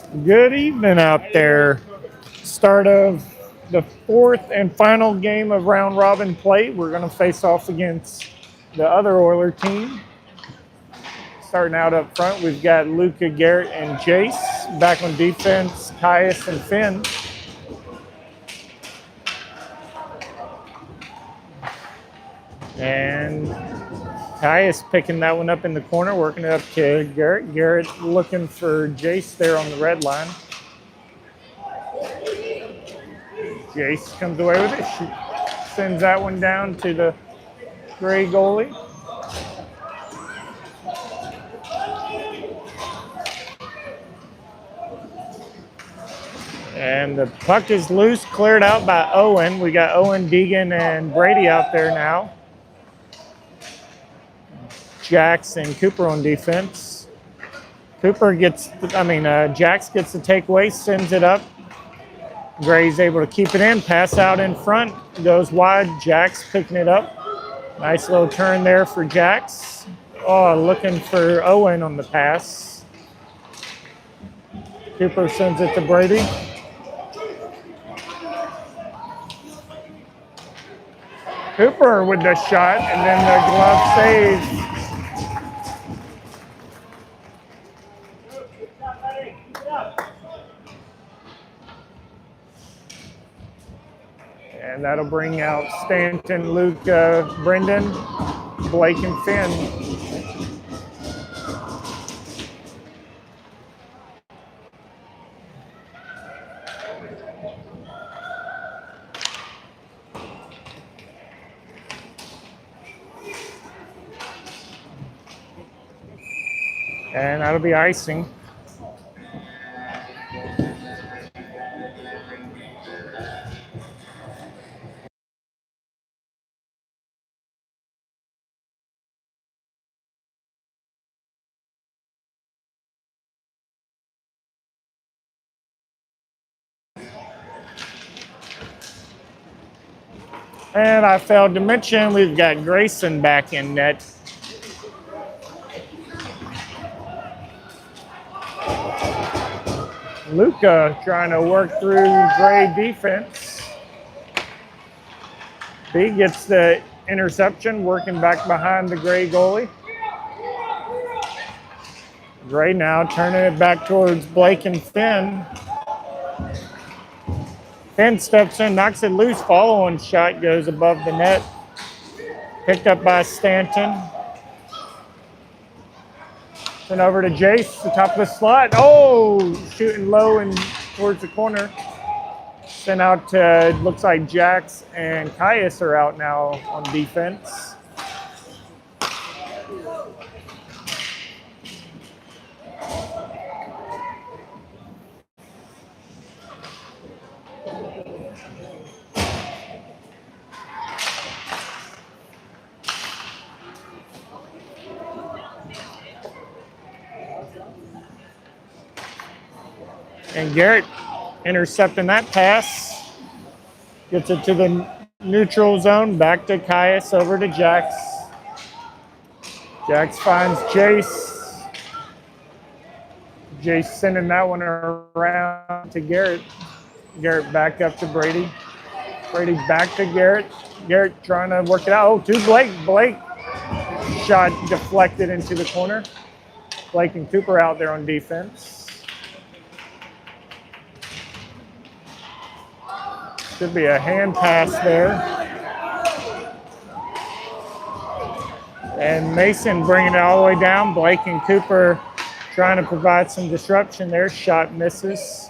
Good evening out there. Start of the fourth and final game of round robin play. We're going to face off against the other Oiler team. Starting out up front, we've got Luca, Garrett, and Jace. Back on defense, Caius and Finn. And Caius picking that one up in the corner, working it up to Garrett. Garrett looking for Jace there on the red line. Jace comes away with it. She sends that one down to the gray goalie. And the puck is loose, cleared out by Owen. We got Owen, Deegan, and Brady out there now. Jax and Cooper on defense. Jax gets the takeaway, sends it up. Gray's able to keep it in, pass out in front, goes wide. Jax picking it up. Nice little turn there for Jax. Oh, looking for Owen on the pass. Cooper sends it to Brady. Cooper with the shot, and then the glove saves. And that'll bring out Stanton, Luke, Brendan, Blake, and Finn. And that'll be icing. And I failed to mention we've got Grayson back in net. Luca trying to work through Gray defense. B gets the interception, working back behind the Gray goalie. Gray now turning it back towards Blake and Finn. Finn steps in, knocks it loose, follow-on shot goes above the net. Picked up by Stanton. Then over to Jace, the top of the slot. Oh, shooting low and towards the corner. Sent out to, looks like Jax and Caius are out now on defense. And Garrett intercepting that pass. Gets it to the neutral zone. Back to Caius, over to Jax. Jax finds Jace. Jace sending that one around to Garrett. Garrett back up to Brady. Brady back to Garrett. Garrett trying to work it out. Oh, to Blake. Blake shot deflected into the corner. Blake and Cooper out there on defense. Should be a hand pass there. And Mason bringing it all the way down. Blake and Cooper trying to provide some disruption there. Shot misses.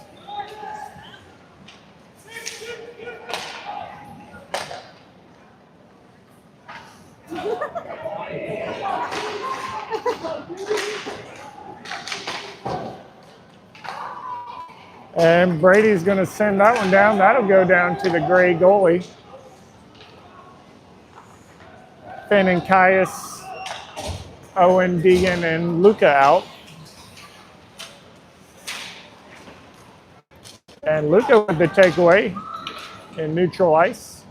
And Brady's going to send that one down. That'll go down to the Gray goalie. Finn and Caius, Owen, Deegan, and Luca out. And Luca with the takeaway in neutral ice.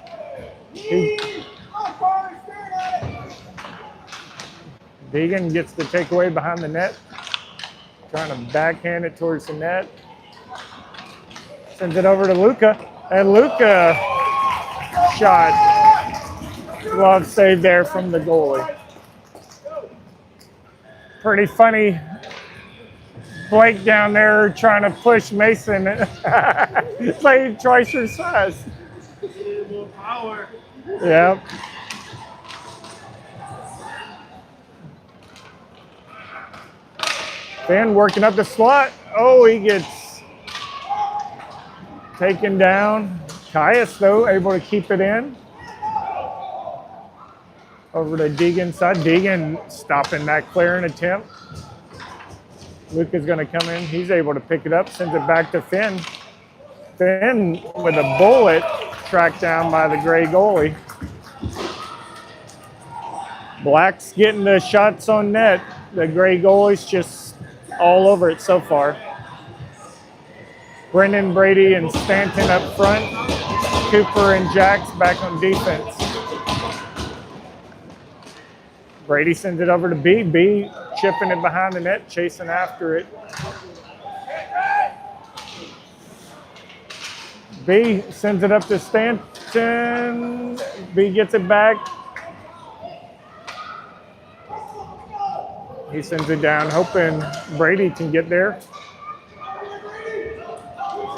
Deegan gets the takeaway behind the net. Trying to backhand it towards the net. Sends it over to Luca. And Luca shot. Glove save there from the goalie. Pretty funny. Blake down there trying to push Mason. It's like twice your size. Power. Yep. Finn working up the slot. Oh, he gets taken down. Caius, though, able to keep it in. Over to Deegan's side. Deegan stopping that clearing attempt. Luca's going to come in. He's able to pick it up, sends it back to Finn. Finn with a bullet tracked down by the gray goalie. Black's getting the shots on net. The gray goalie's just all over it so far. Brendan, Brady, and Stanton up front. Cooper and Jax back on defense. Brady sends it over to B. B chipping it behind the net, chasing after it. B sends it up to Stanton. B gets it back. He sends it down, hoping Brady can get there.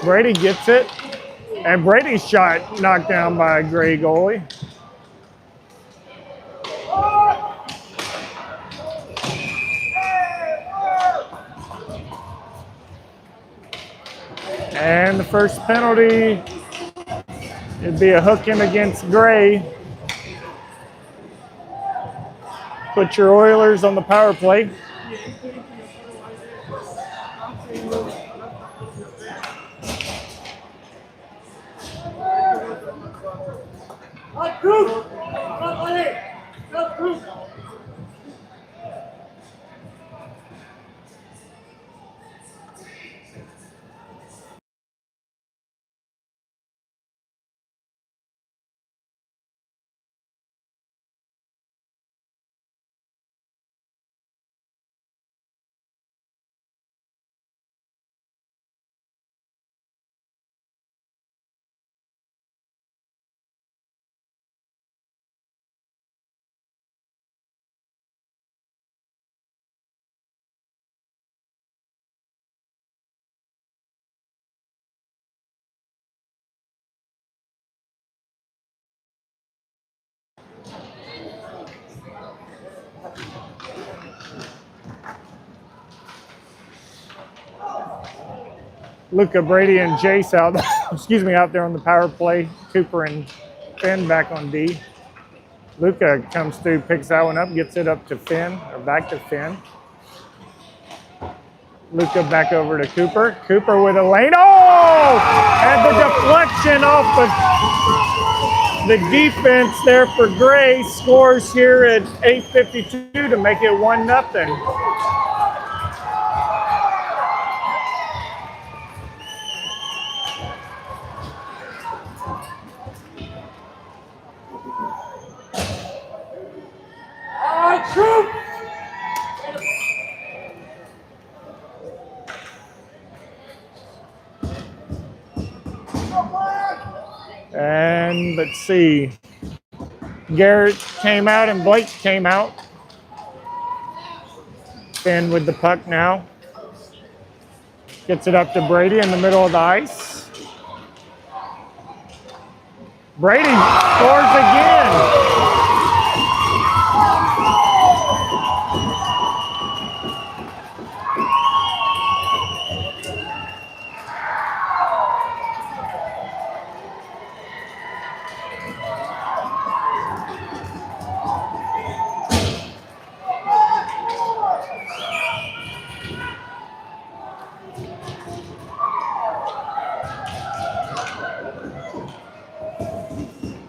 Brady gets it. And Brady's shot knocked down by a gray goalie. And the first penalty, it'd be a hook in against Gray. Put your Oilers on the power play. Luca, Brady, and Jace out, out there on the power play. Cooper and Finn back on D. Luca comes through, picks that one up, gets it up to Finn, or back to Finn. Luca back over to Cooper. Cooper with a lane. Oh! And the deflection off the defense there for Gray. Scores here at 8:52 to make it 1-0. And let's see, Garrett came out and Blake came out. Finn with the puck now. Gets it up to Brady in the middle of the ice. Brady scores again.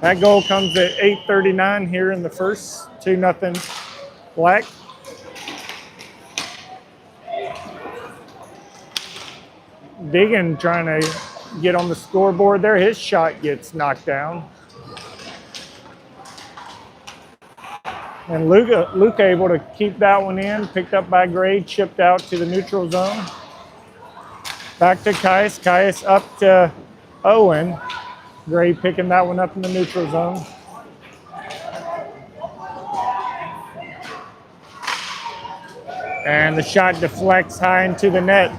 That goal comes at 8:39 here in the first, 2-0 Black. Deegan trying to get on the scoreboard there. His shot gets knocked down. And Luke able to keep that one in, picked up by Gray, chipped out to the neutral zone. Back to Caius. Caius up to Owen. Gray picking that one up in the neutral zone. And the shot deflects high into the net.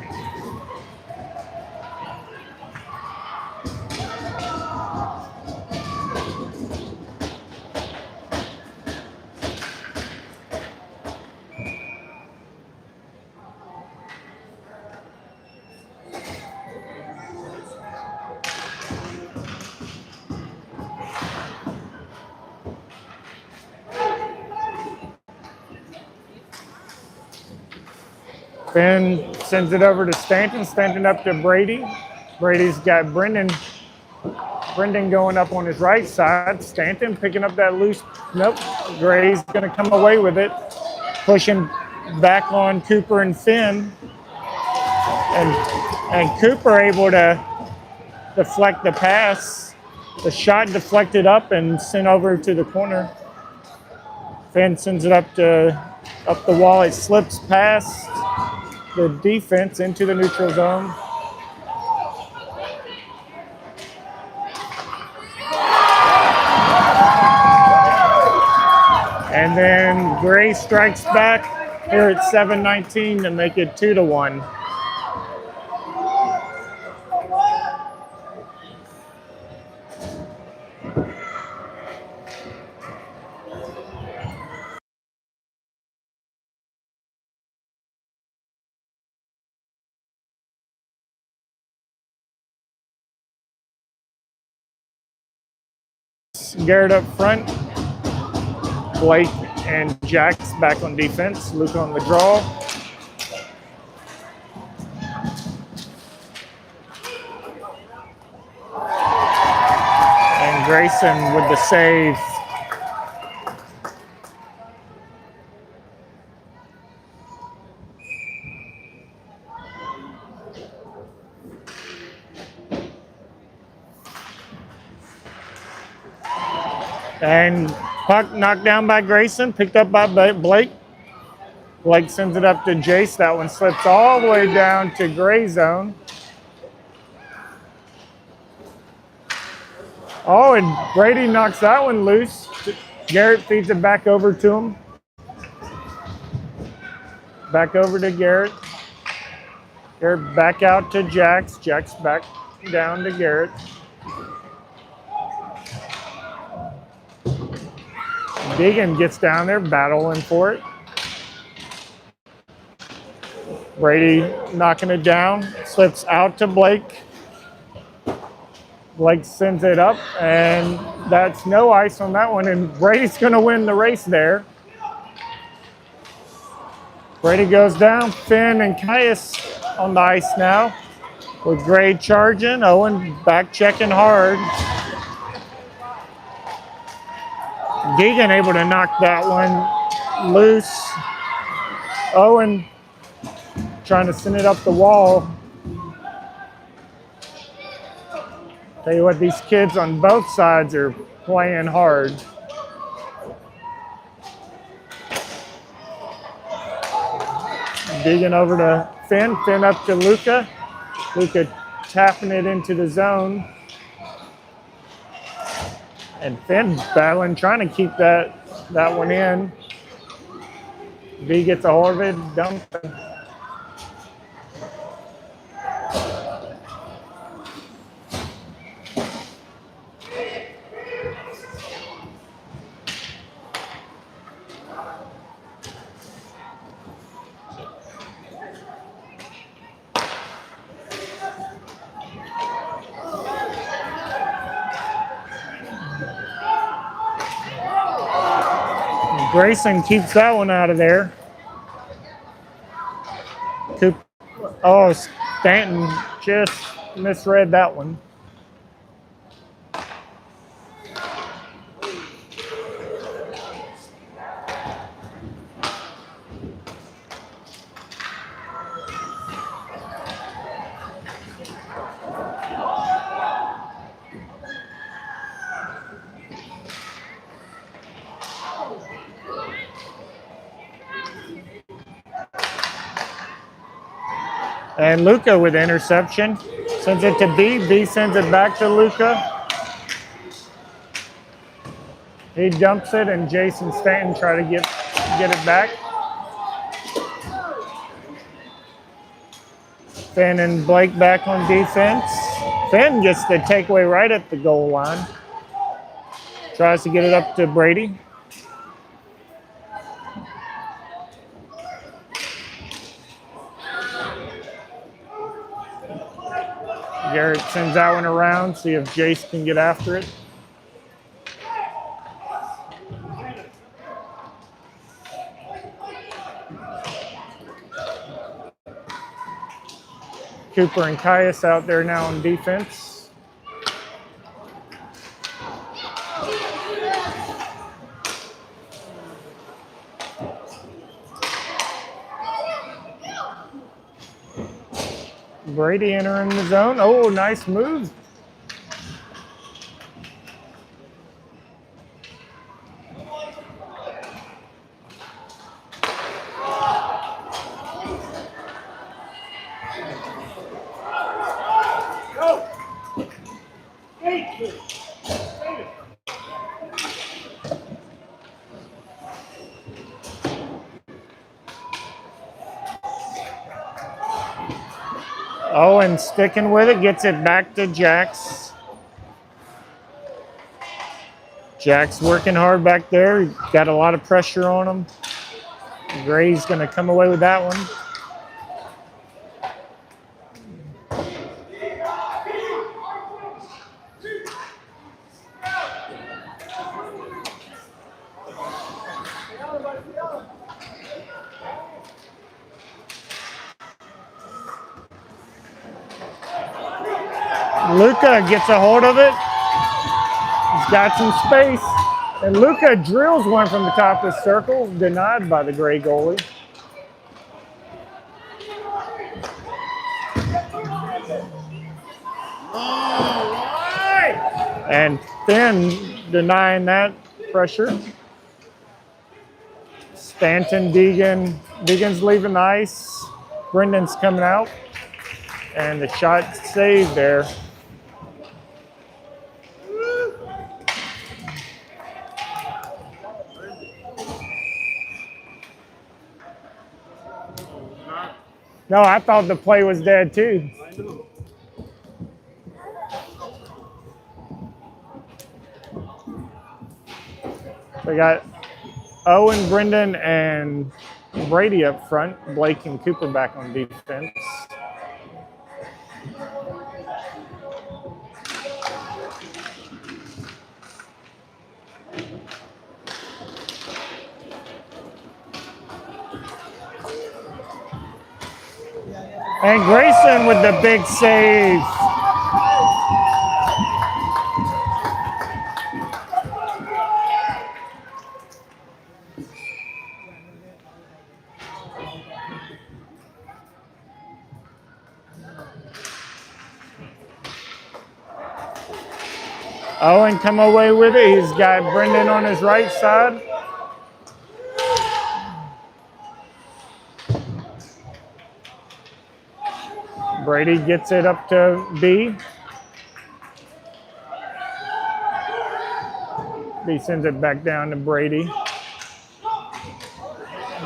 Finn sends it over to Stanton. Stanton up to Brady. Brady's got Brendan going up on his right side. Stanton picking up that loose. Nope. Gray's going to come away with it. Pushing back on Cooper and Finn. And Cooper able to deflect the pass. The shot deflected up and sent over to the corner. Finn sends it up the wall. It slips past the defense into the neutral zone. And then Gray strikes back here at 7:19 to make it 2-1. Garrett up front. Blake and Jax back on defense. Luke on the draw. And Grayson with the save. And puck knocked down by Grayson, picked up by Blake. Blake sends it up to Jace. That one slips all the way down to Gray zone. Oh, and Brady knocks that one loose. Garrett feeds it back over to him. Back over to Garrett. Garrett back out to Jax. Jax back down to Garrett. Deegan gets down there, battling for it. Brady knocking it down, slips out to Blake. Blake sends it up, and that's no ice on that one, and Brady's going to win the race there. Brady goes down, Finn and Caius on the ice now, with Gray charging, Owen back checking hard. Deegan able to knock that one loose. Owen trying to send it up the wall. Tell you what, these kids on both sides are playing hard. Deegan over to Finn. Finn up to Luca. Luca tapping it into the zone. And Finn battling, trying to keep that one in. V gets a hold of it, dumping. Grayson keeps that one out of there. Oh, Stanton just misread that one. And Luca with the interception. Sends it to B. B sends it back to Luca. He dumps it, and Jason Stanton try to get it back. Finn and Blake back on defense. Finn gets the takeaway right at the goal line. Tries to get it up to Brady. Garrett sends that one around, see if Jace can get after it. Cooper and Caius out there now on defense. Brady entering the zone. Oh, nice move. Owen sticking with it, gets it back to Jax. Jax working hard back there. Got a lot of pressure on him. Gray's going to come away with that one. Luca gets a hold of it. He's got some space. And Luca drills one from the top of the circle, denied by the Gray goalie. And Finn denying that pressure. Stanton, Deegan. Deegan's leaving the ice. Brendan's coming out. And the shot saved there. No, I thought the play was dead too. We got Owen, Brendan, and Brady up front. Blake and Cooper back on defense. And Grayson with the big save. Owen come away with it. He's got Brendan on his right side. Brady gets it up to B. B sends it back down to Brady.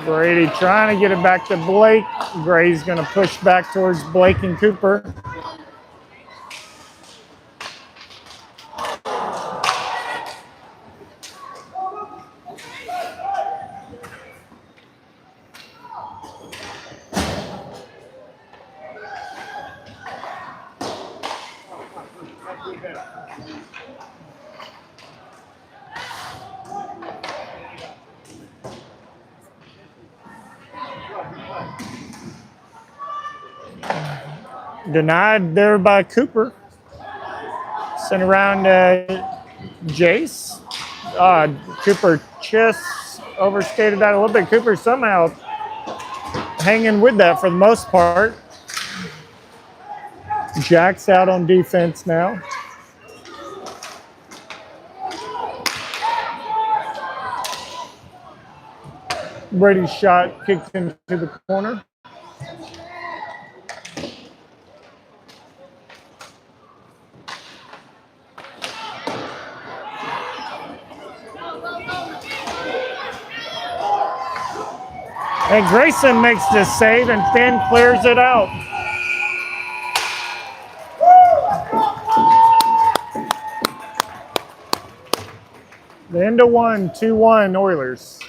Brady trying to get it back to Blake. Gray's going to push back towards Blake and Cooper. Denied there by Cooper. Sent around Jace. Cooper just overstated that a little bit. Cooper somehow hanging with that for the most part. Jack's out on defense now. Brady's shot kicked into the corner. And Grayson makes this save and Finn clears it out. The end of one, 2-1 Oilers.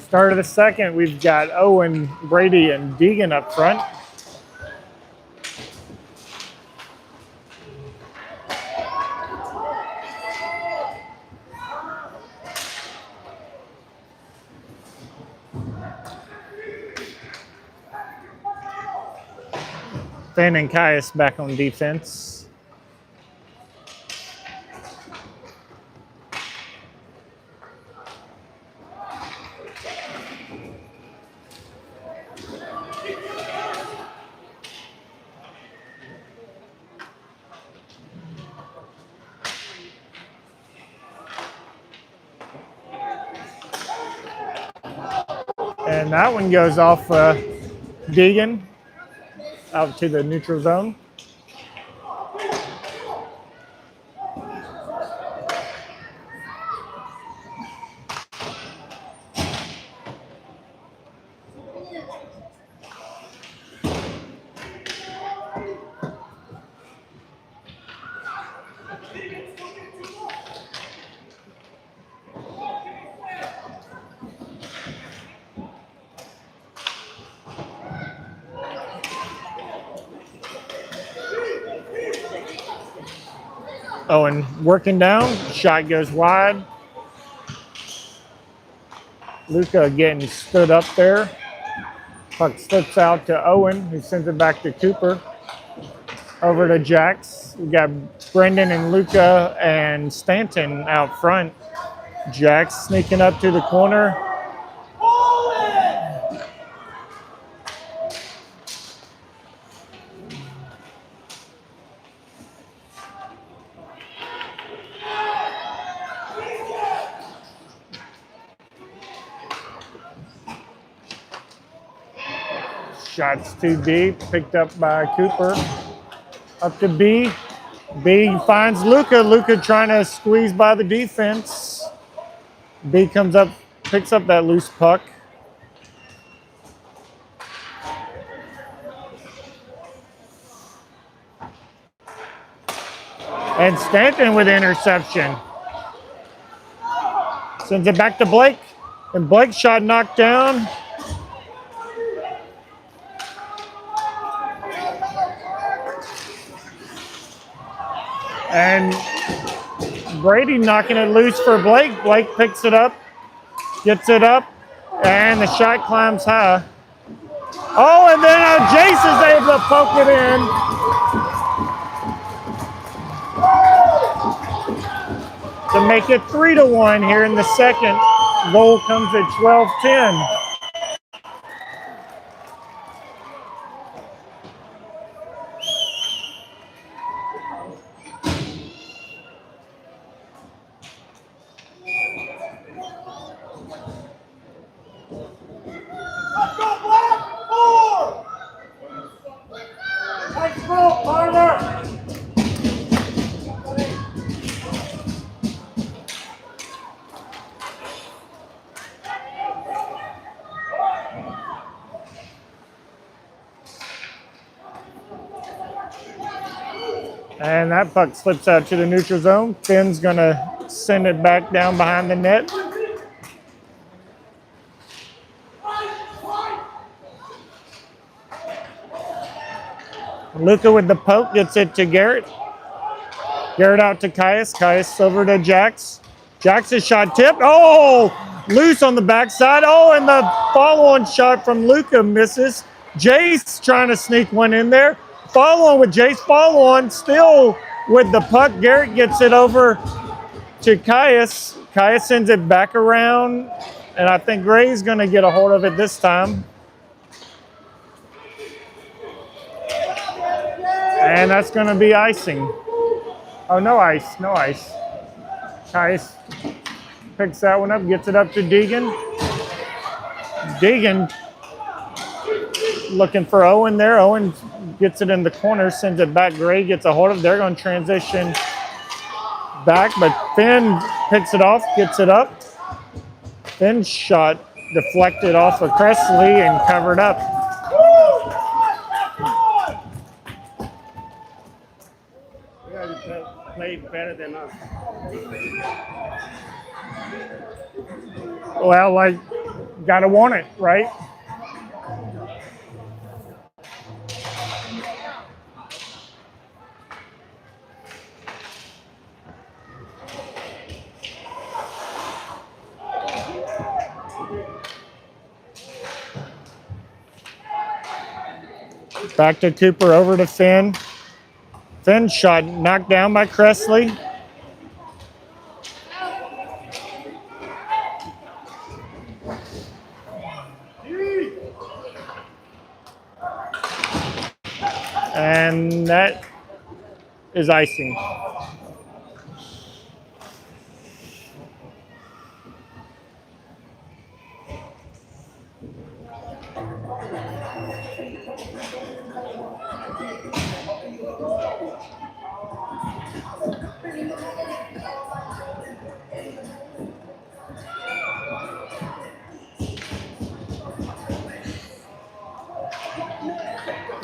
Start of the second, we've got Owen, Brady, and Deegan up front. Finn and Caius back on defense. And that one goes off Deegan out to the neutral zone. Owen working down, shot goes wide. Luca getting stood up there. Puck slips out to Owen, who sends it back to Cooper. Over to Jax. We got Brendan and Luca and Stanton out front. Jax sneaking up to the corner. Shots too deep, picked up by Cooper. Up to B. B finds Luca. Luca trying to squeeze by the defense. B comes up, picks up that loose puck. And Stanton with the interception. Sends it back to Blake. And Blake's shot knocked down. And Brady knocking it loose for Blake. Blake picks it up, gets it up, and the shot climbs high. Oh, and then Jace is able to poke it in. To make it 3-1 here in the second. Goal comes at 12:10. And that puck slips out to the neutral zone. Finn's going to send it back down behind the net. Luca with the poke gets it to Garrett. Garrett out to Caius. Caius over to Jax. Jax's shot tipped. Oh, loose on the backside. Oh, and the follow-on shot from Luca misses. Jace trying to sneak one in there. Follow-on with Jace. Follow-on still with the puck. Garrett gets it over to Caius. Caius sends it back around, and I think Gray's going to get a hold of it this time. And that's going to be icing. Oh, no ice, no ice. Caius picks that one up, gets it up to Deegan. Deegan looking for Owen there. Owen gets it in the corner, sends it back. Gray gets a hold of it. They're going to transition back, but Finn picks it off, gets it up. Finn's shot deflected off of Cressley and covered up. Played better than us. Well, like, gotta want it, right? Back to Cooper, over to Finn. Finn's shot knocked down by Cressley. And that is icing.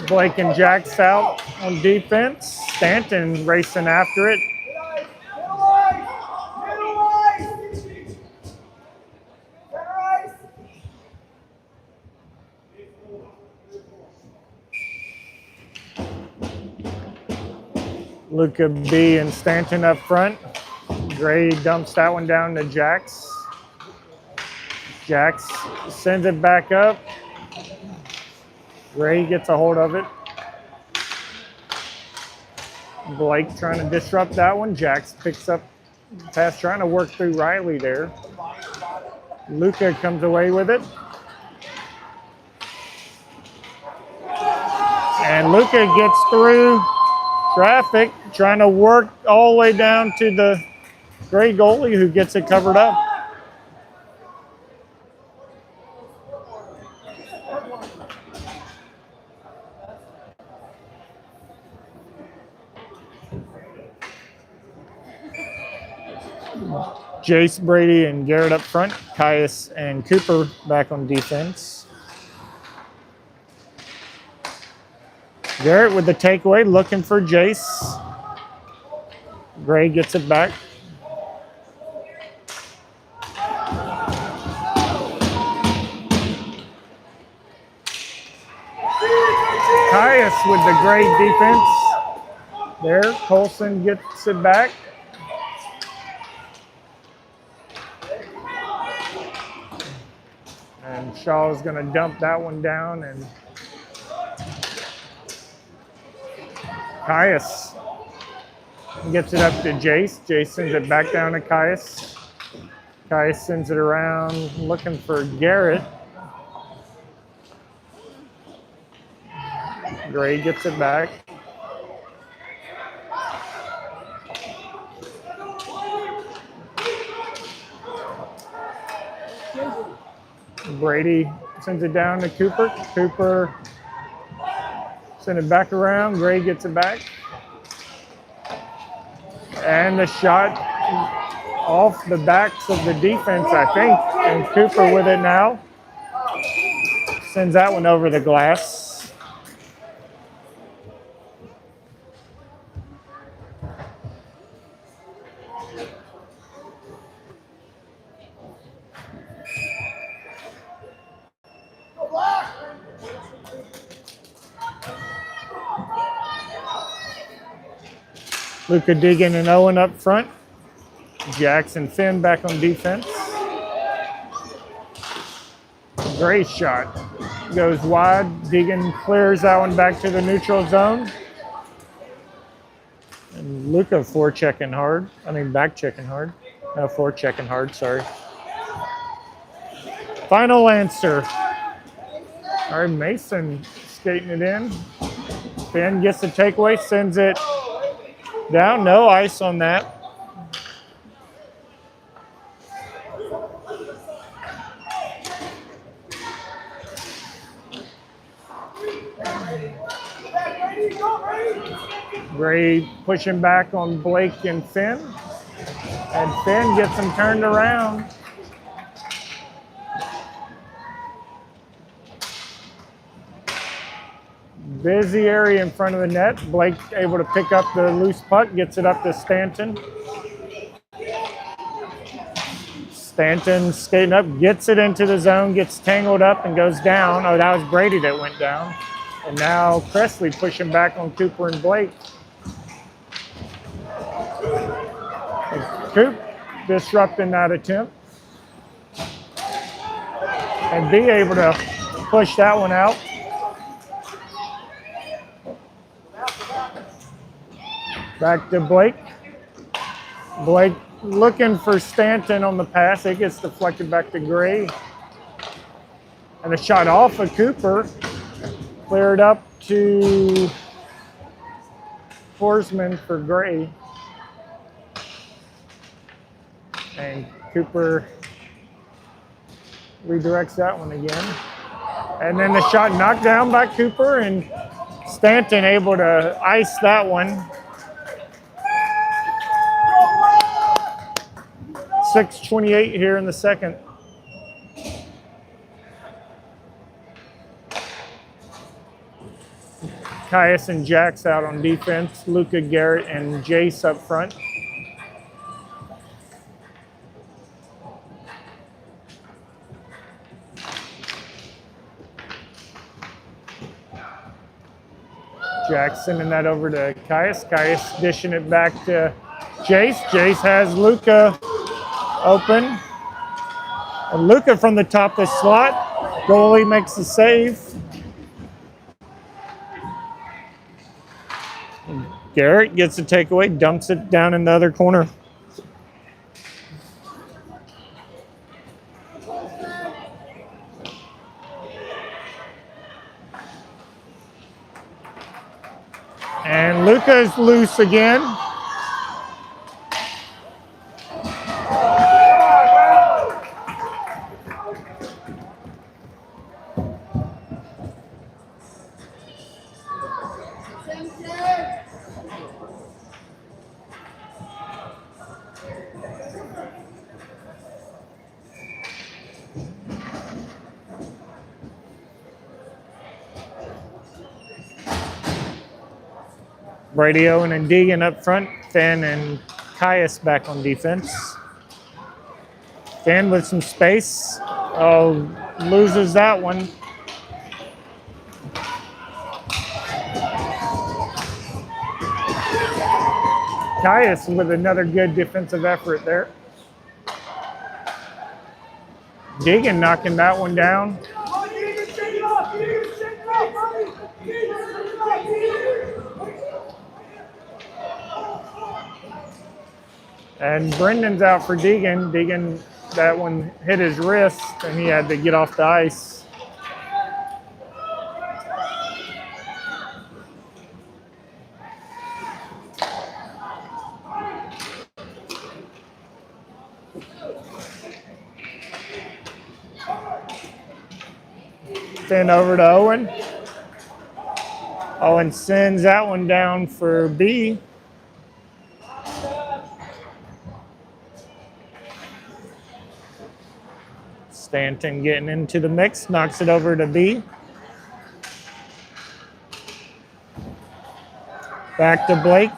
Blake and Jax out on defense. Stanton racing after it. Luca B and Stanton up front. Gray dumps that one down to Jax. Jax sends it back up. Gray gets a hold of it. Blake trying to disrupt that one. Jax picks up the pass, trying to work through Riley there. Luca comes away with it. And Luca gets through traffic, trying to work all the way down to the Gray goalie, who gets it covered up. Jace, Brady, and Garrett up front. Caius and Cooper back on defense. Garrett with the takeaway, looking for Jace. Gray gets it back. Caius with the great defense. There, Colson gets it back. And Shaw's going to dump that one down, and Caius gets it up to Jace. Jace sends it back down to Caius. Caius sends it around, looking for Garrett. Gray gets it back. Brady sends it down to Cooper. Cooper sends it back around. Gray gets it back. And the shot off the backs of the defense, I think. And Cooper with it now. Sends that one over the glass. Luca Deegan and Owen up front. Jackson Finn back on defense. Great shot. Goes wide. Deegan clears that one back to the neutral zone. And Luca forechecking hard. Back checking hard. No, forechecking hard, sorry. Final answer. All right, Mason skating it in. Finn gets the takeaway, sends it down. No ice on that. Gray pushing back on Blake and Finn. And Finn gets them turned around. Busy area in front of the net. Blake able to pick up the loose puck, gets it up to Stanton. Stanton skating up, gets it into the zone, gets tangled up and goes down. Oh, that was Brady that went down. And now Presley pushing back on Cooper and Blake. Coop disrupting that attempt. And be able to push that one out. Back to Blake. Blake looking for Stanton on the pass. It gets deflected back to Gray. And a shot off of Cooper. Cleared up to Forsman for Gray. And Cooper redirects that one again. And then the shot knocked down by Cooper, and Stanton able to ice that one. 6:28 here in the second. Caius and Jax out on defense. Luca, Garrett, and Jace up front. Jax sending that over to Caius. Caius dishing it back to Jace. Jace has Luca open. And Luca from the top of the slot. Goalie makes the save. Garrett gets the takeaway, dumps it down in the other corner. And Luca is loose again. Brady Owen and Deegan up front. Finn and Caius back on defense. Finn with some space. Oh, loses that one. Caius with another good defensive effort there. Deegan knocking that one down. And Brendan's out for Deegan. Deegan, that one hit his wrist, and he had to get off the ice. Send over to Owen. Owen sends that one down for B. Stanton getting into the mix, knocks it over to B. Back to Blake.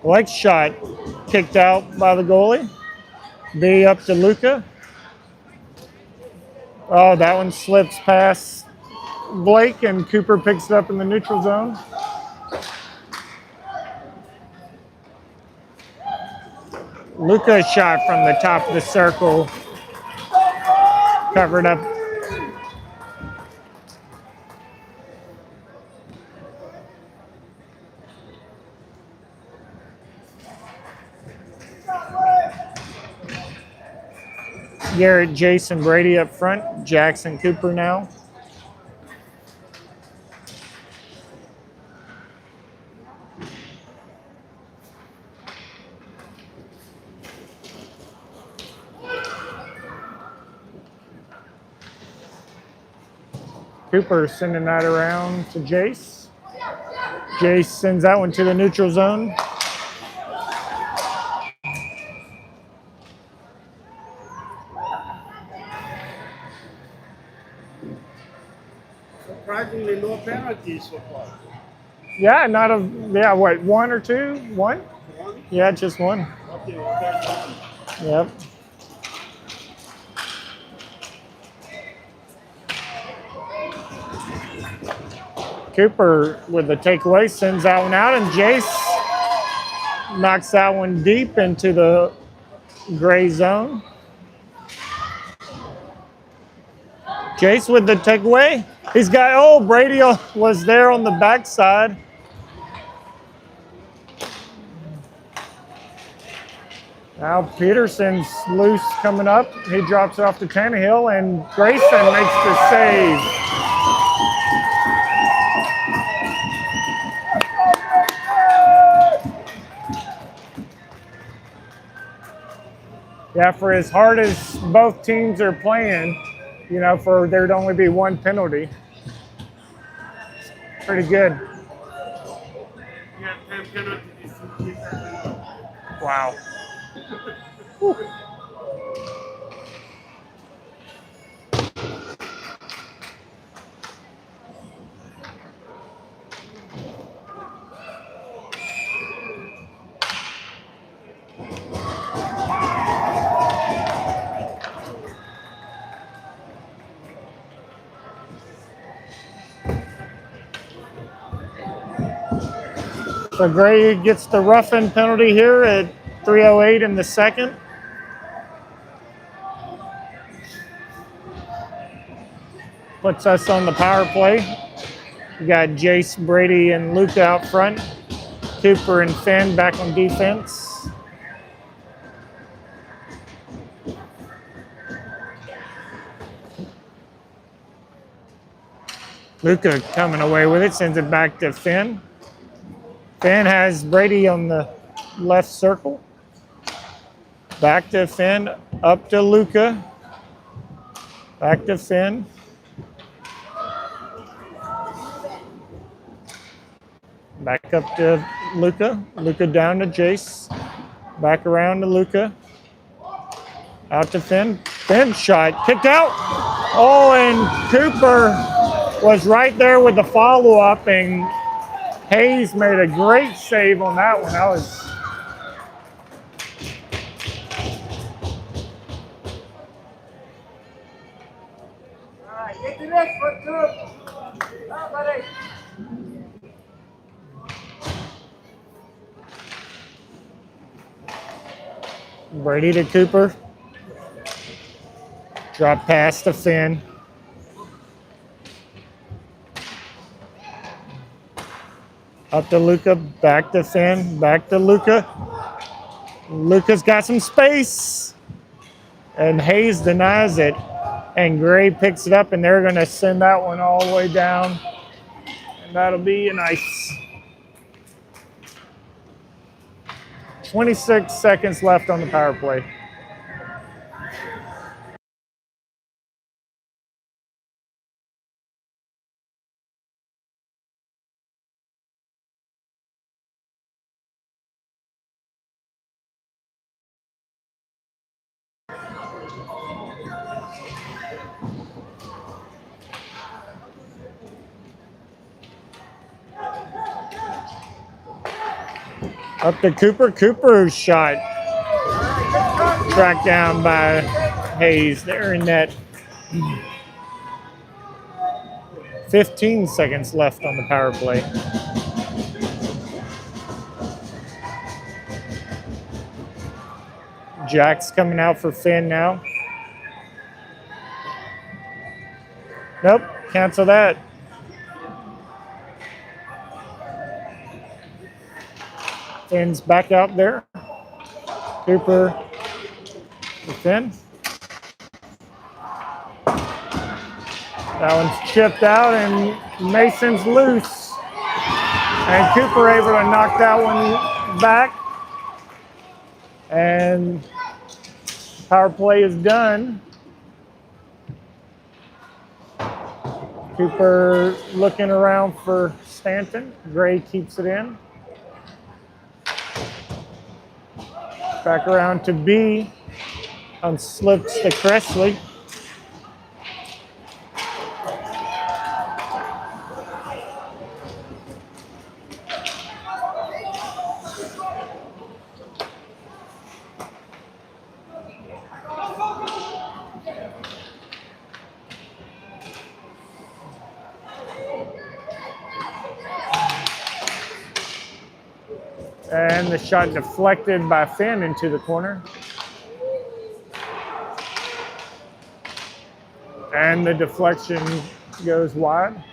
Blake's shot kicked out by the goalie. B up to Luca. Oh, that one slips past Blake, and Cooper picks it up in the neutral zone. Luka shot from the top of the circle, covered up. Garrett, Jason, Brady up front. Jackson, Cooper now. Cooper sending that around to Jace. Jace sends that one to the neutral zone. Surprisingly, no penalties so far. Yeah, not a, yeah, what, one or two? One? One? Yeah, just one. Okay, well, Yep. Cooper with the takeaway sends that one out, and Jace knocks that one deep into the gray zone. Jace with the takeaway. He's got, oh, Brady was there on the backside. Now Peterson's loose coming up. He drops it off to Tannahill, and Grayson makes the save. Yeah, for as hard as both teams are playing, you know, for there to only be one penalty. Pretty good. yeah, 10 penalties. Wow. So Gray gets the roughing penalty here at 3:08 in the second. Puts us on the power play. We got Jace, Brady, and Luke out front. Cooper and Finn back on defense. Luka coming away with it, sends it back to Finn. Finn has Brady on the left circle. Back to Finn, up to Luka. Back to Finn. Back up to Luka. Luka down to Jace. Back around to Luka. Out to Finn. Finn shot, kicked out. Oh, and Cooper was right there with the follow-up, and Hayes made a great save on that one. That was All right, get to this one, too. Oh, buddy. Brady to Cooper. Drop pass to Finn. Up to Luka, back to Finn, back to Luka. Luka's got some space. And Hayes denies it. And Gray picks it up, and they're going to send that one all the way down. And that'll be a nice 26 seconds left on the power play. Up to Cooper. Cooper's shot tracked down by Hayes. They're in net. 15 seconds left on the power play. Jack's coming out for Finn now. Nope, cancel that. Finn's back out there. Cooper for Finn. That one's chipped out and Mason's loose. And Cooper able to knock that one back. And power play is done. Cooper looking around for Stanton. Gray keeps it in. Back around to B. Unslips to Cressley. And the shot deflected by Finn into the corner. And the deflection goes wide.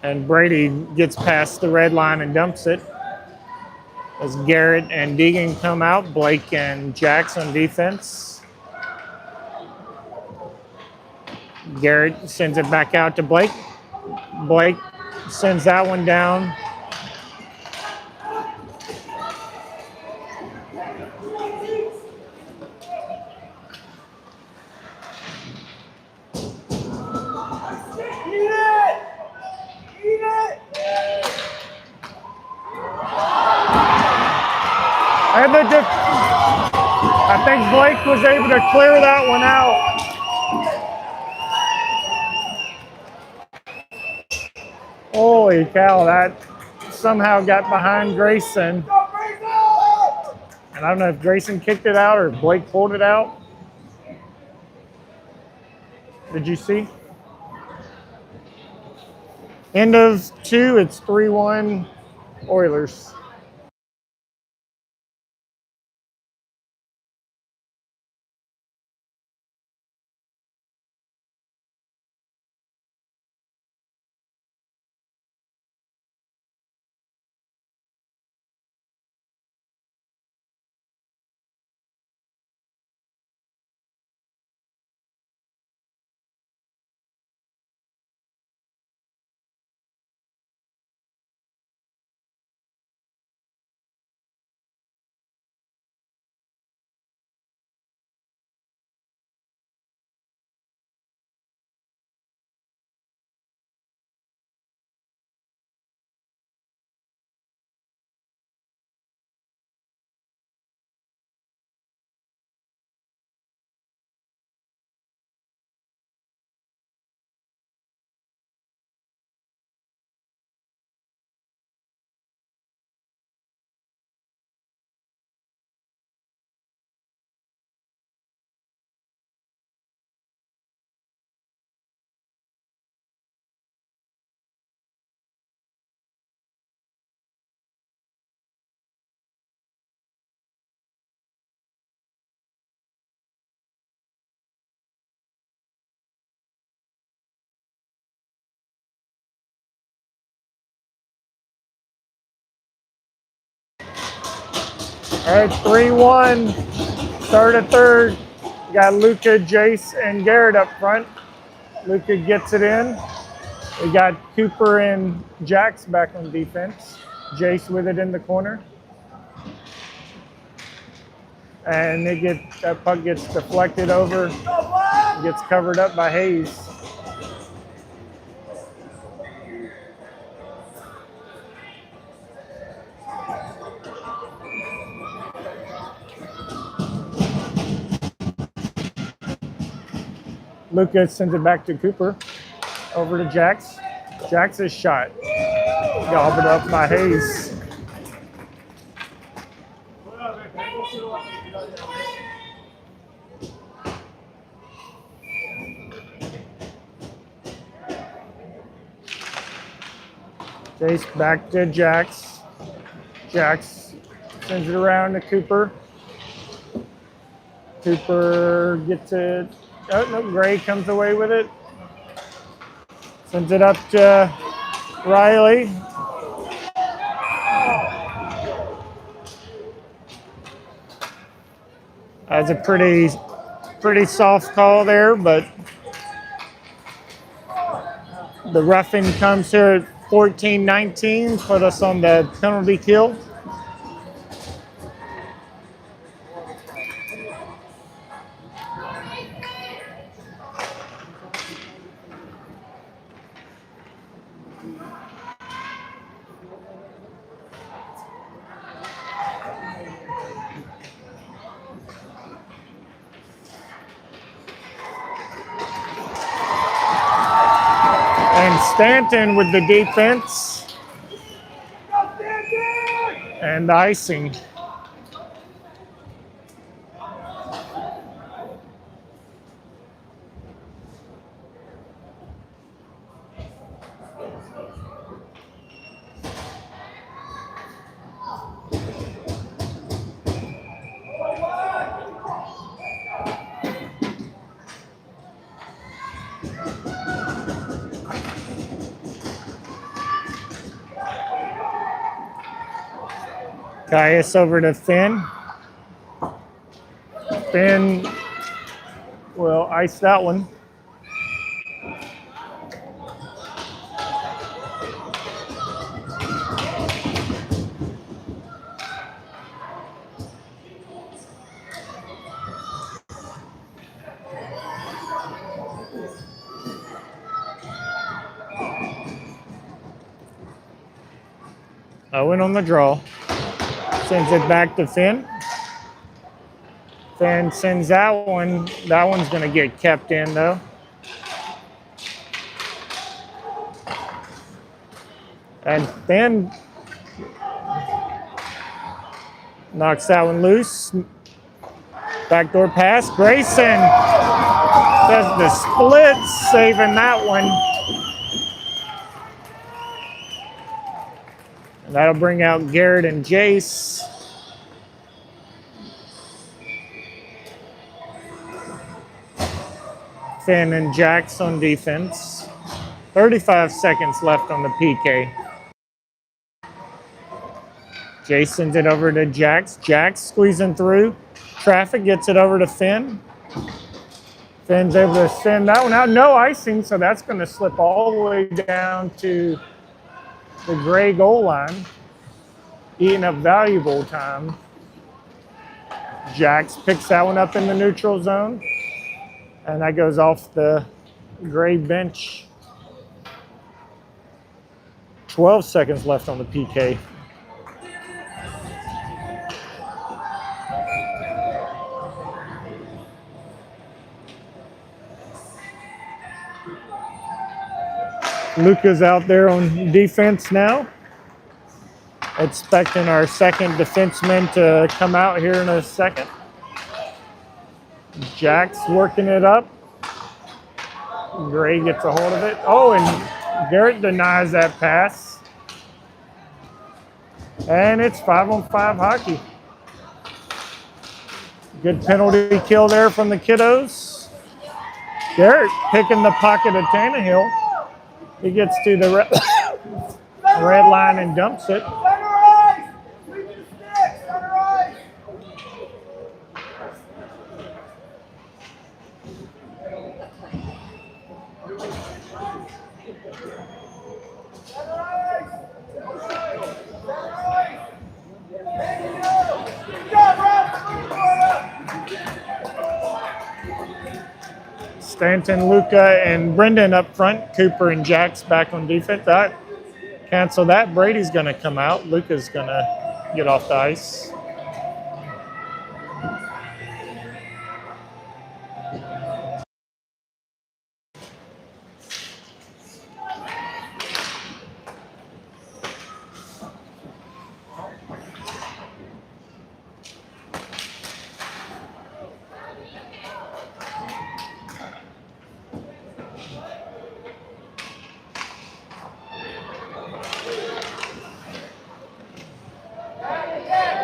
And Brady gets past the red line and dumps it. As Garrett and Deegan come out, Blake and Jax on defense. Garrett sends it back out to Blake. Blake sends that one down. And I think Blake was able to clear that one out. Holy cow, that somehow got behind Grayson. And I don't know if Grayson kicked it out or if Blake pulled it out. Did you see? End of 2, it's 3-1 Oilers. All right, 3-1. Start of third. Got Luca, Jace, and Garrett up front. Luca gets it in. We got Cooper and Jax back on defense. Jace with it in the corner. And that puck gets deflected over. Gets covered up by Hayes. Lucas sends it back to Cooper. Over to Jax. Jax's shot. Gobbled up by Hayes. Chase back to Jax. Jax sends it around to Cooper. Cooper gets it. Oh, no, Gray comes away with it. Sends it up to Riley. That's a pretty soft call there, but the roughing comes here at 14-19, put us on the penalty kill. And Stanton with the defense and the icing. Caius over to Finn. Finn will ice that one. Owen on the draw. Sends it back to Finn. Finn sends that one. That one's going to get kept in, though. And Finn knocks that one loose. Backdoor pass. Grayson does the split, saving that one. And that'll bring out Garrett and Jace. Finn and Jax on defense. 35 seconds left on the PK. Jace sends it over to Jax. Jax squeezing through. Traffic gets it over to Finn. Finn's able to send that one out. No icing, so that's going to slip all the way down to the Gray goal line, eating up valuable time. Jax picks that one up in the neutral zone, and that goes off the Gray bench. 12 seconds left on the PK. Luca's out there on defense now. Expecting our second defenseman to come out here in a second. Jack's working it up. Gray gets a hold of it. Oh, and Garrett denies that pass. And it's 5-on-5 hockey. Good penalty kill there from the kiddos. Garrett picking the pocket of Tannahill. He gets to the red line and dumps it. Stanton, Luca, and Brendan up front. Cooper and Jax back on defense. That cancel that. Brady's going to come out. Luca's going to get off the ice.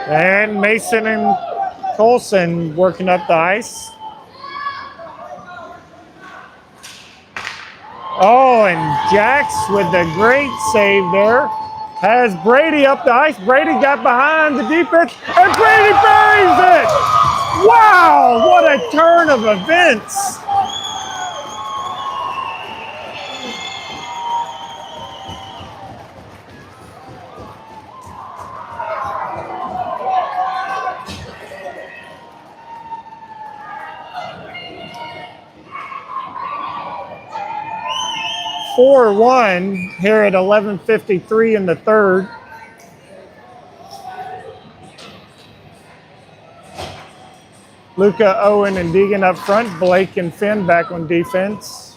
And Mason and Colson working up the ice. Oh, and Jax with the great save there. Has Brady up the ice. Brady got behind the defense, and Brady buries it. Wow, what a turn of events. (4-1) here at 11:53 in the third. Luca, Owen, and Deegan up front. Blake and Finn back on defense.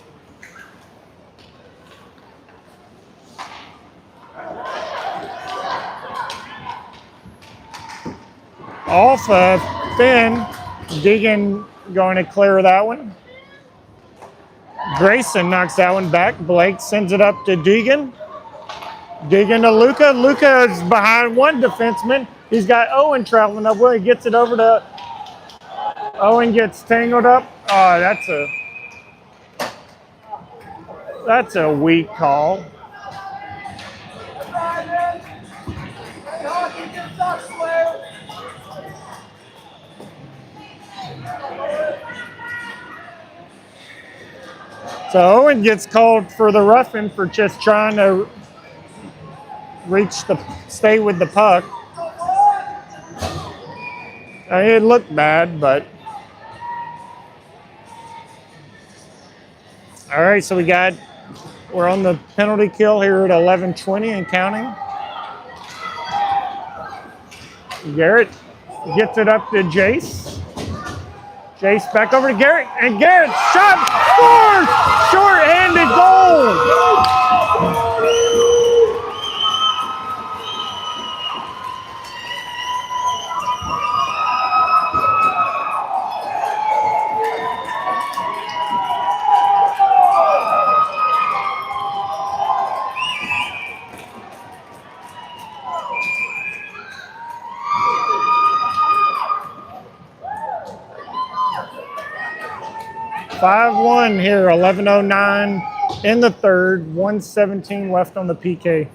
Off of Finn. Deegan going to clear that one. Grayson knocks that one back. Blake sends it up to Deegan. Deegan to Luca. Luca is behind one defenseman. He's got Owen traveling up. Well, he gets it over to Owen, gets tangled up. Oh, that's a weak call. So Owen gets called for the roughing for just trying to stay with the puck. It looked bad, but. All right, so we're on the penalty kill here at 11:20 and counting. Garrett gets it up to Jace. Jace back over to Garrett, and Garrett shot, scores! Short-handed goal! (5-1) here, 11:09 in the third, 1:17 left on the PK.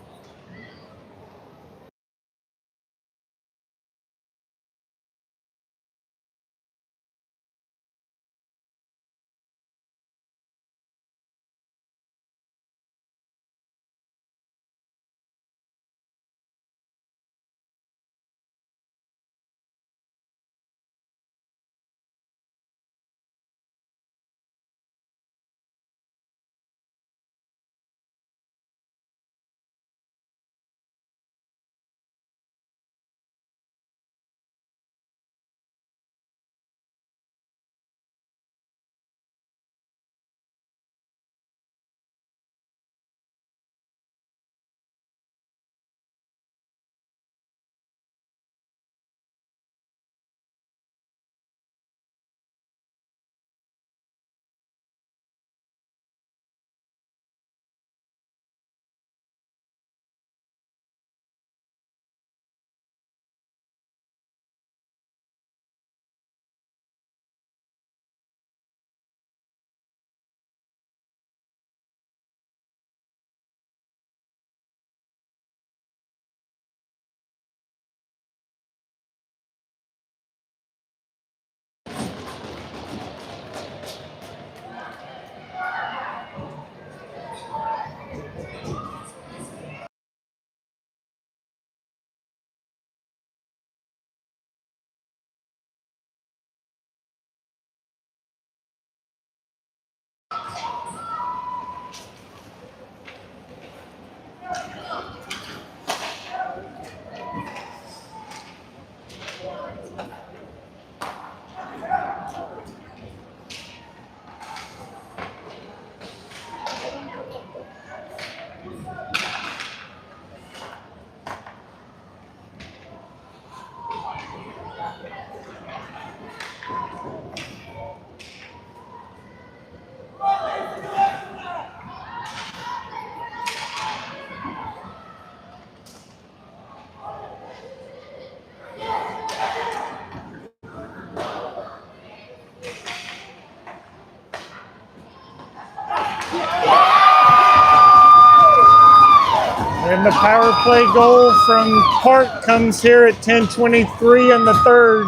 the power play goal from Park comes here at 10:23 in the third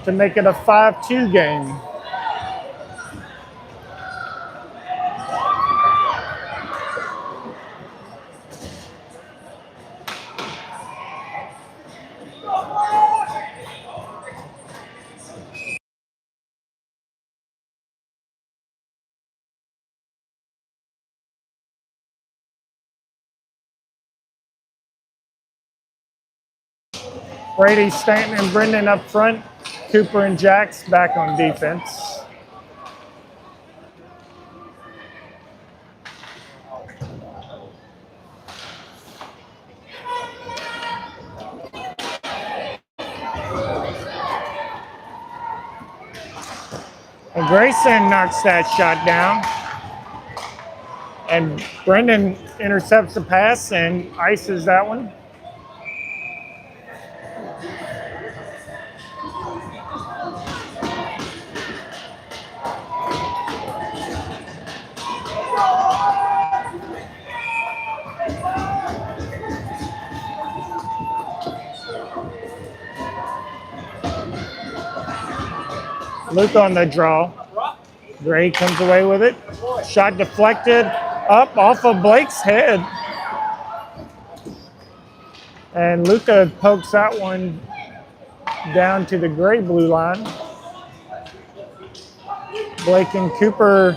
to make it a 5-2 game. Brady, Stanton, and Brendan up front. Cooper and Jax back on defense. And Grayson knocks that shot down. And Brendan intercepts the pass and ices that one. Luke on the draw. Gray comes away with it. Shot deflected up off of Blake's head. And Luca pokes that one down to the gray blue line. Blake and Cooper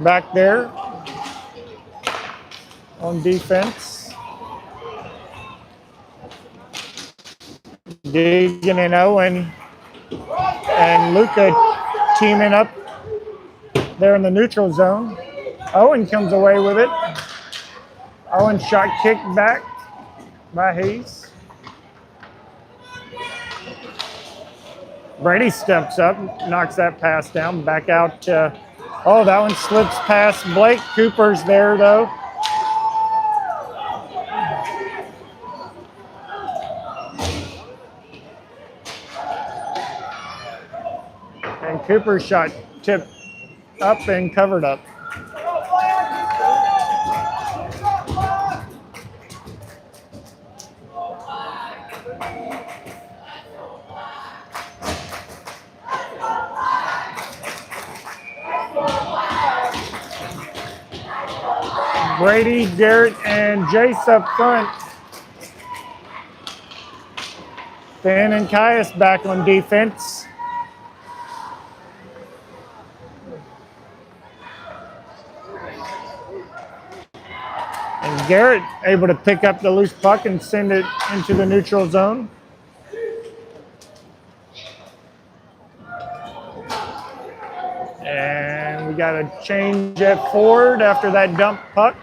back there on defense. Deegan and Owen and Luca teaming up there in the neutral zone. Owen comes away with it. Owen shot kicked back by Hayes. Brady steps up, knocks that pass down, back out to, oh, that one slips past Blake. Cooper's there though. And Cooper's shot tipped up and covered up. Brady, Garrett, and Jace up front. Finn and Caius back on defense. And Garrett able to pick up the loose puck and send it into the neutral zone. And we got a change at forward after that dump puck.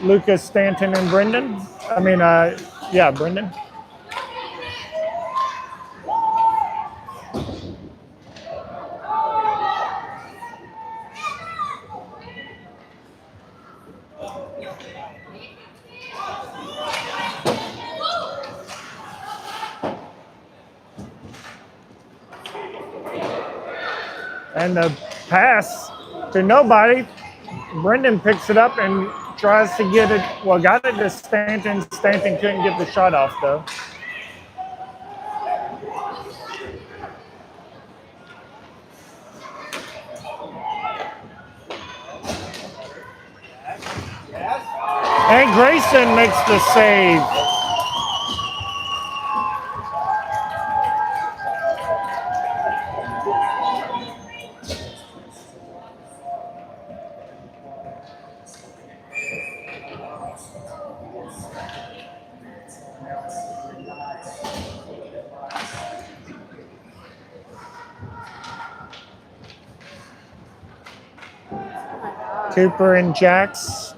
Lucas, Stanton, and Brendan. Brendan. And the pass to nobody. Brendan picks it up and tries to get it. Well, got it to Stanton. Stanton couldn't get the shot off, though. And Grayson makes the save. Cooper and Jax.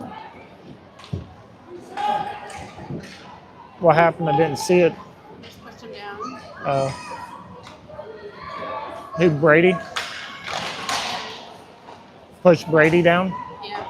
What happened? I didn't see it. Pushed him down. Who, Brady? Push Brady down? Yeah.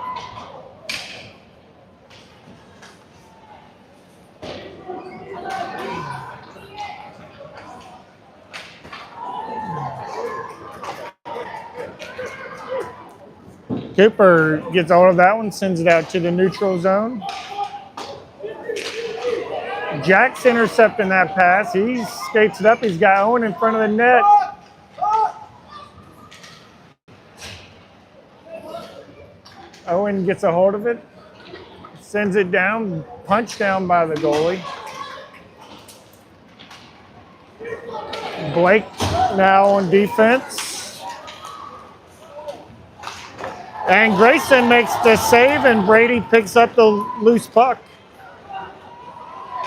Cooper gets all of that one, sends it out to the neutral zone. Jack's intercepting that pass. He skates it up. He's got Owen in front of the net. Owen gets a hold of it, sends it down, punched down by the goalie. Blake now on defense. And Grayson makes the save, and Brady picks up the loose puck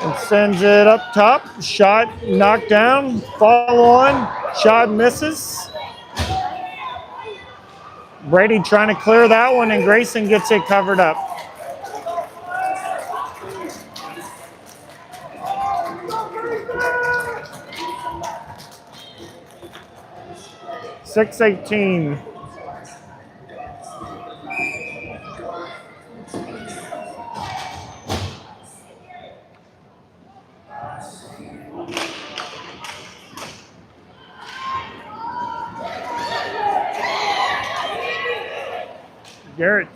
and sends it up top. Shot knocked down, follow on, shot misses. Brady trying to clear that one, and Grayson gets it covered up. .618. Garrett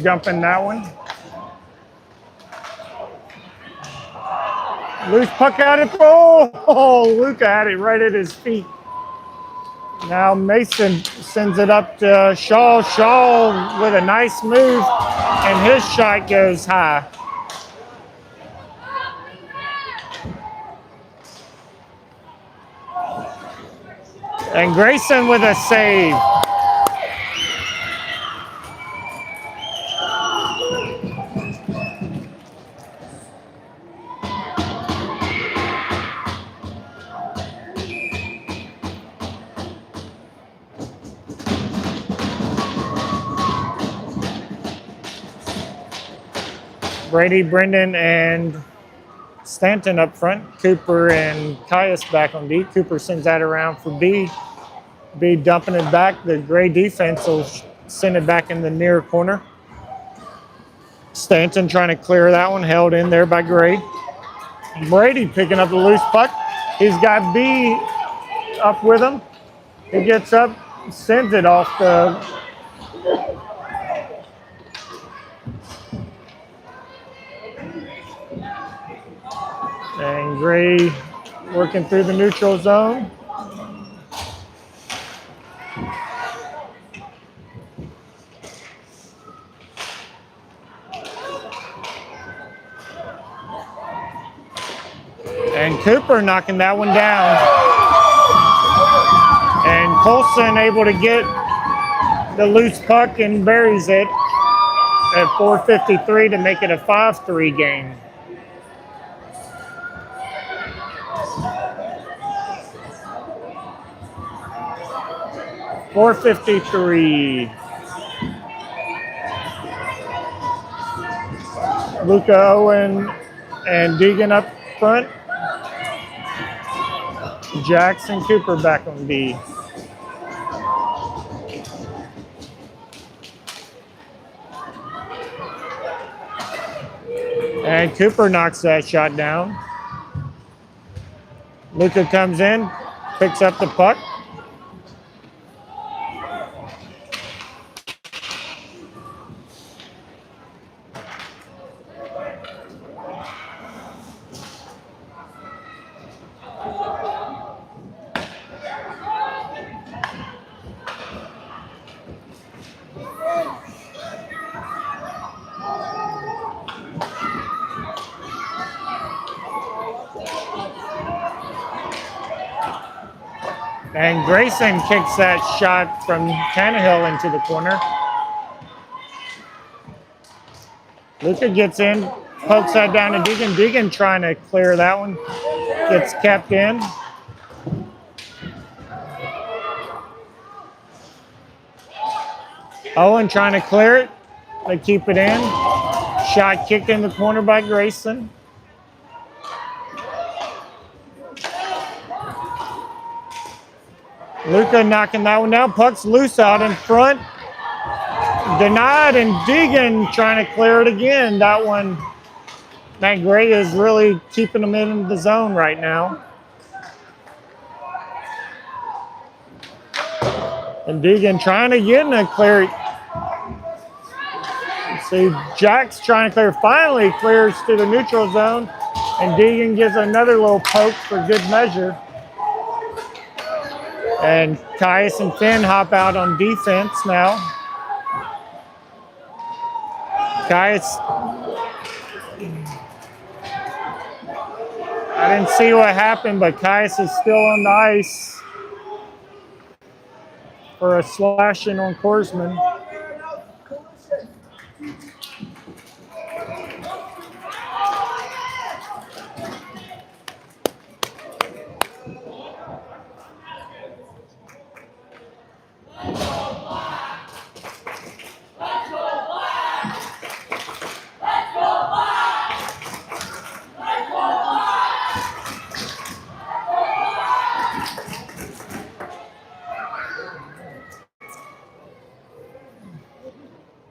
jumping that one. Loose puck out it. Oh, Luca had it right at his feet. Now Mason sends it up to Shaw. Shaw with a nice move, and his shot goes high. And Grayson with a save. Brady, Brendan, and Stanton up front. Cooper and Caius back on D. Cooper sends that around for B. B dumping it back. The Gray defense will send it back in the near corner. Stanton trying to clear that one, held in there by Gray. Brady picking up the loose puck. He's got B up with him. He gets up, sends it off the and Gray working through the neutral zone. And Cooper knocking that one down. And Colson able to get the loose puck and buries it at 4:53 to make it a 5-3 game. .453. Luca, Owen, and Deegan up front. Jackson, Cooper back on B. And Cooper knocks that shot down. Luca comes in, picks up the puck. And Grayson kicks that shot from Tannahill into the corner. Luca gets in, pokes that down to Deegan. Deegan trying to clear that one. Gets kept in. Owen trying to clear it. They keep it in. Shot kicked in the corner by Grayson. Luca knocking that one down. Puck's loose out in front. Denied, and Deegan trying to clear it again. That one, Matt Gray is really keeping them in the zone right now. And Deegan trying again to clear it. See, Jack's trying to clear. Finally clears to the neutral zone. And Deegan gives another little poke for good measure. And Caius and Finn hop out on defense now. Caius, I didn't see what happened, but Caius is still on the ice for a slashing on Korsman.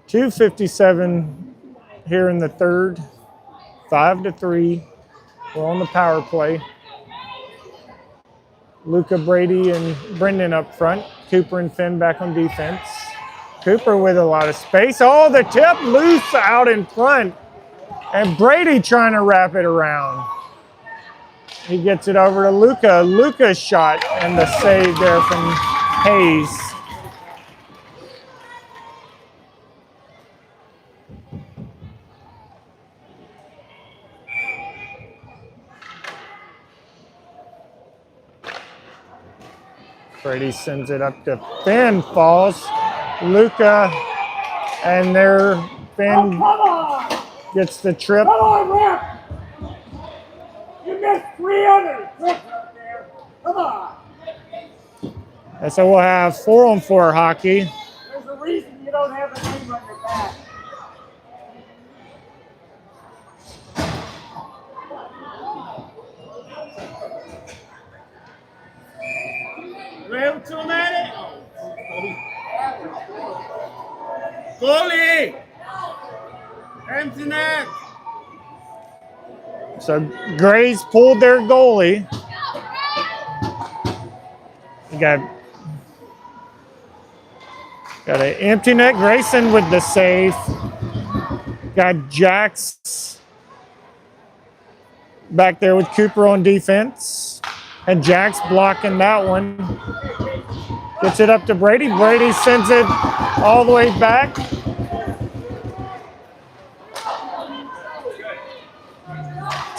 2:57 here in the third. 5-3. We're on the power play. Luca, Brady, and Brendan up front. Cooper and Finn back on defense. Cooper with a lot of space. Oh, the tip loose out in front. And Brady trying to wrap it around. He gets it over to Luca. Luca's shot and the save there from Hayes. Brady sends it up to Finn, falls. Luca, and there Finn gets the trip. Come on, Rip! You missed 3 others. Up there. Come on. And so we'll have 4-on-4 hockey. There's a reason you don't have a name on your back. Ram to it. Goalie. Empty net. So Gray's pulled their goalie. You got an empty net. Grayson with the save. Got Jax back there with Cooper on defense. And Jax blocking that one. Gets it up to Brady. Brady sends it all the way back.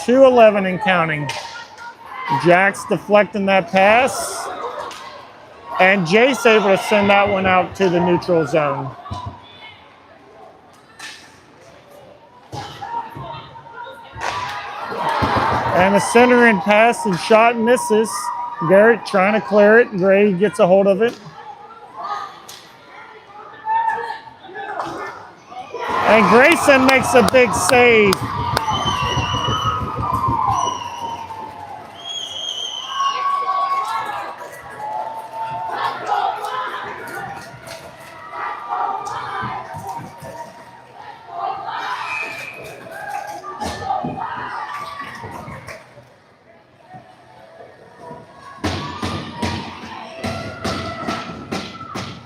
.211 and counting. Jax deflecting that pass. And Jace able to send that one out to the neutral zone. And the centering pass and shot misses. Garrett trying to clear it. Gray gets a hold of it. And Grayson makes a big save.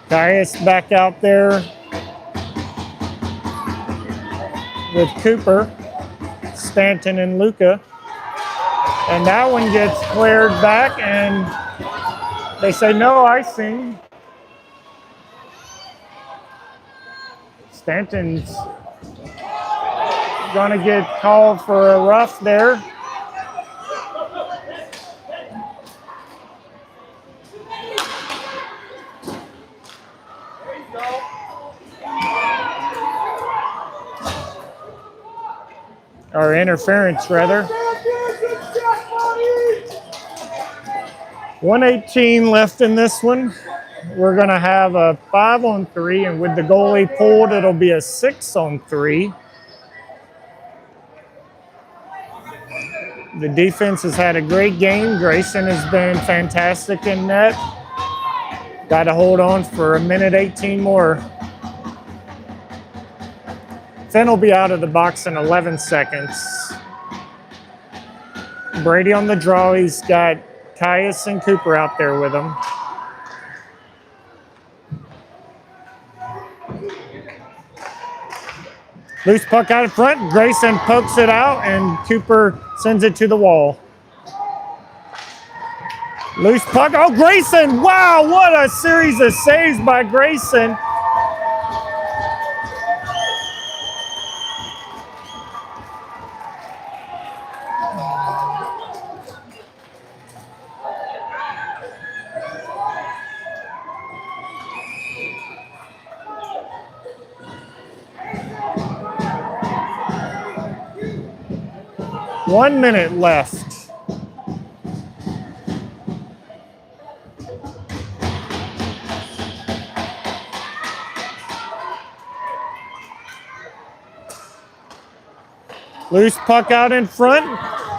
Caius back out there with Cooper, Stanton, and Luca. And that one gets cleared back, and they say no icing. Stanton's gonna get called for a rough there. Or interference, rather. 1:18 left in this one. We're going to have a 5-on-3, and with the goalie pulled, it'll be a 6-on-3. The defense has had a great game. Grayson has been fantastic in net. Got to hold on for 1:18 more. Finn will be out of the box in 11 seconds. Brady on the draw. He's got Caius and Cooper out there with him. Loose puck out in front. Grayson pokes it out, and Cooper sends it to the wall. Loose puck. Oh, Grayson. Wow, what a series of saves by Grayson. One minute left. Loose puck out in front.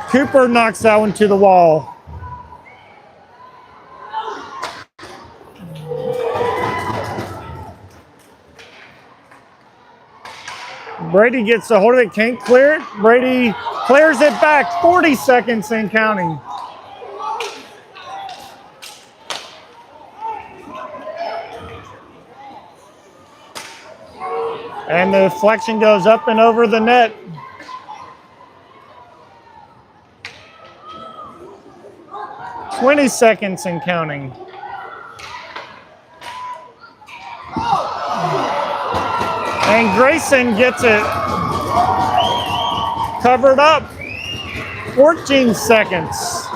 Cooper knocks that one to the wall. Brady gets a hold of it, can't clear it. Brady clears it back, 40 seconds and counting. And the deflection goes up and over the net. "20 seconds and counting. And Grayson gets it covered up. 14 seconds.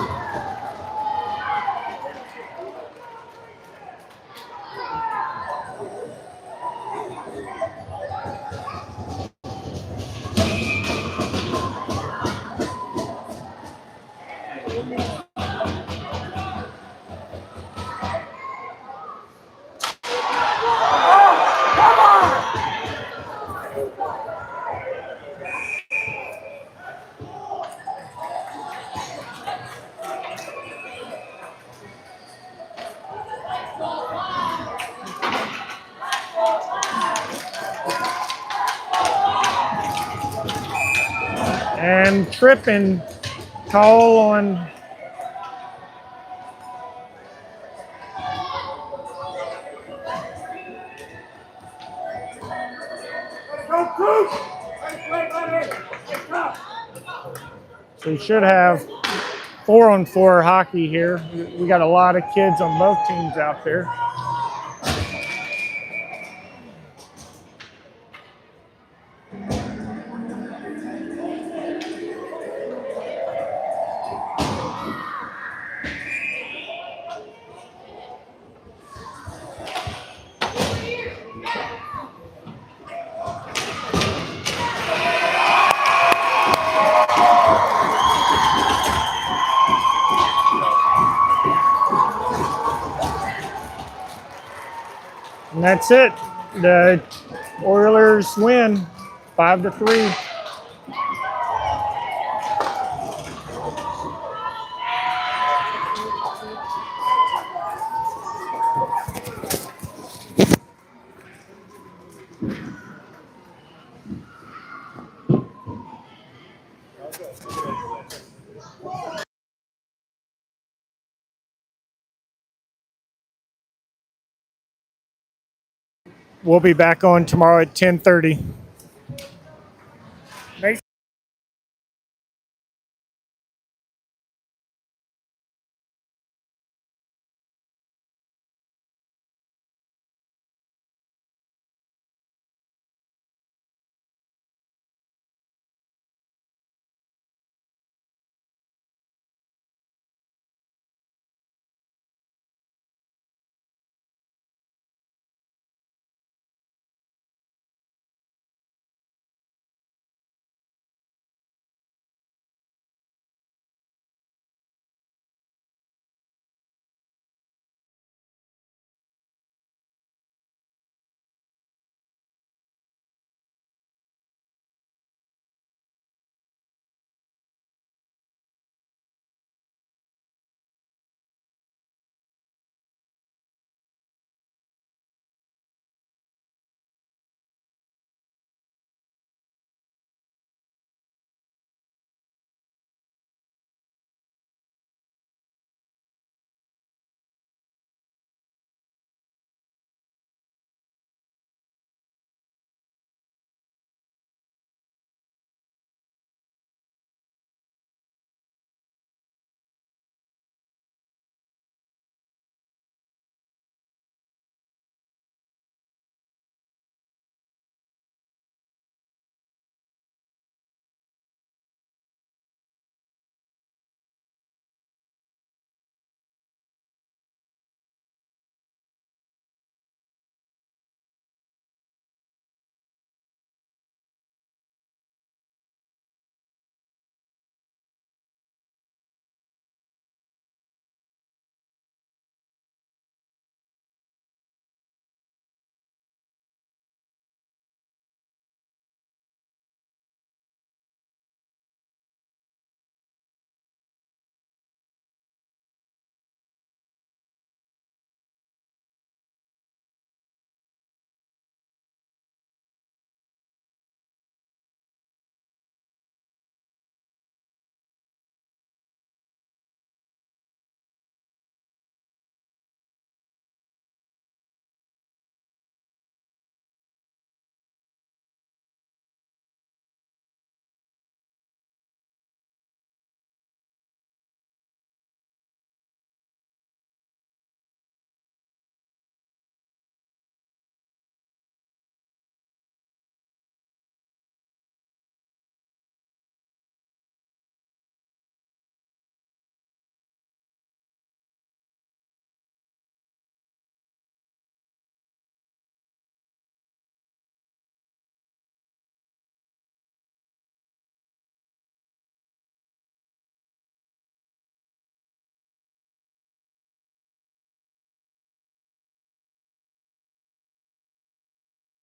And tripping call on Go, Coop! Nice play, buddy. Get up. So we should have 4-on-4 hockey here. We got a lot of kids on both teams out there. And that's it. The Oilers win 5-3. We'll be back on tomorrow at 10:30.